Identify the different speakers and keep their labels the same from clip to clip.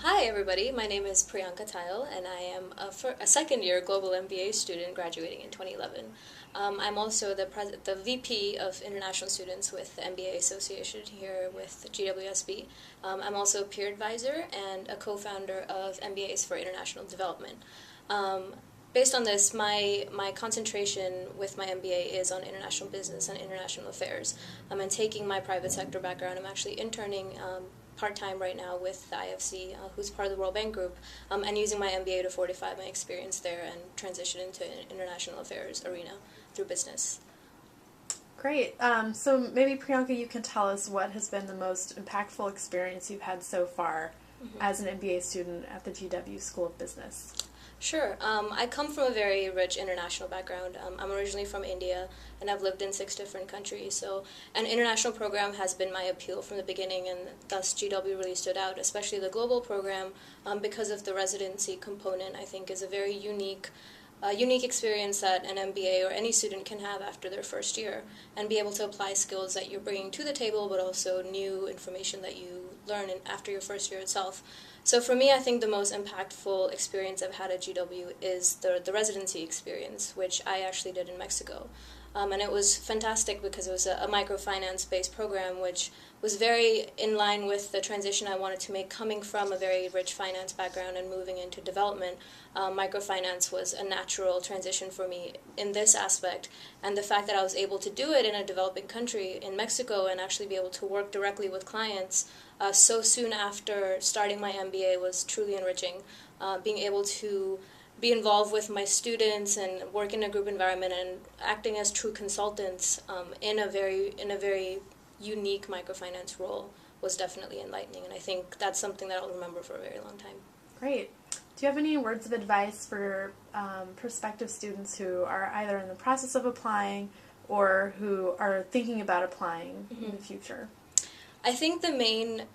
Speaker 1: Hi everybody, my name is Priyanka Tayal and I am a second year global MBA student graduating in 2011. I'm also the VP of International Students with the MBA Association here with GWSB. I'm also a peer advisor and a co-founder of MBAs for International Development. Based on this, my concentration with my MBA is on international business and international affairs. And taking my private sector background, I'm actually interning part-time right now with the IFC, who's part of the World Bank Group, and using my MBA to fortify my experience there and transition into an international affairs arena through business.
Speaker 2: Great. So maybe, Priyanka, you can tell us what has been the most impactful experience you've had so far as an MBA student at the GW School of Business.
Speaker 1: Sure. I come from a very rich international background. I'm originally from India, and I've lived in 6 different countries. So an international program has been my appeal from the beginning, and thus GW really stood out, especially the global program, because of the residency component. I think is a very unique experience that an MBA or any student can have after their first year, and be able to apply skills that you're bringing to the table, but also new information that you learn after your first year itself. So for me, I think the most impactful experience I've had at GW is the residency experience, which I actually did in Mexico. And it was fantastic because it was a microfinance-based program, which was very in line with the transition I wanted to make, coming from a very rich finance background and moving into development. Microfinance was a natural transition for me in this aspect, and the fact that I was able to do it in a developing country, in Mexico, and actually be able to work directly with clients so soon after starting my MBA was truly enriching. Being able to be involved with my students and work in a group environment and acting as true consultants in a very unique microfinance role was definitely enlightening, and I think that's something that I'll remember for a very long time.
Speaker 2: Great. Do you have any words of advice for prospective students who are either in the process of applying or who are thinking about applying in the future?
Speaker 1: I think the main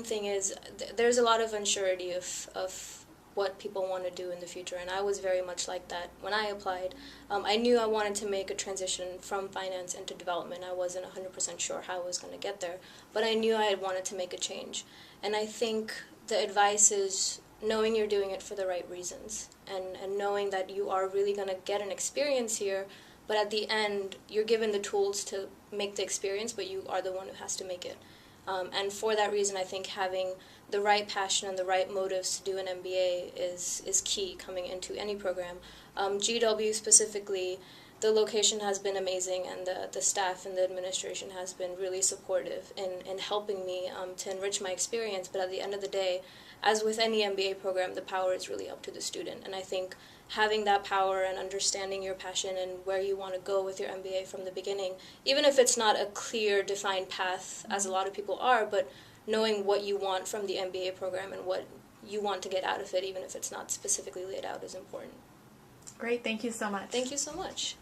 Speaker 1: thing is there's a lot of uncertainty of what people want to do in the future, and I was very much like that when I applied. I knew I wanted to make a transition from finance into development. I wasn't 100% sure how I was going to get there, but I knew I wanted to make a change. And I think the advice is knowing you're doing it for the right reasons, and knowing that you are really going to get an experience here, but at the end, you're given the tools to make the experience, but you are the one who has to make it. And for that reason, I think having the right passion and the right motives to do an MBA is key coming into any program. GW specifically, the location has been amazing, and the staff and the administration has been really supportive in helping me to enrich my experience. But at the end of the day, as with any MBA program, the power is really up to the student. And I think having that power and understanding your passion and where you want to go with your MBA from the beginning, even if it's not a clear, defined path, as a lot of people are, but knowing what you want from the MBA program and what you want to get out of it, even if it's not specifically laid out, is important.
Speaker 2: Great. Thank you so much.
Speaker 1: Thank you so much.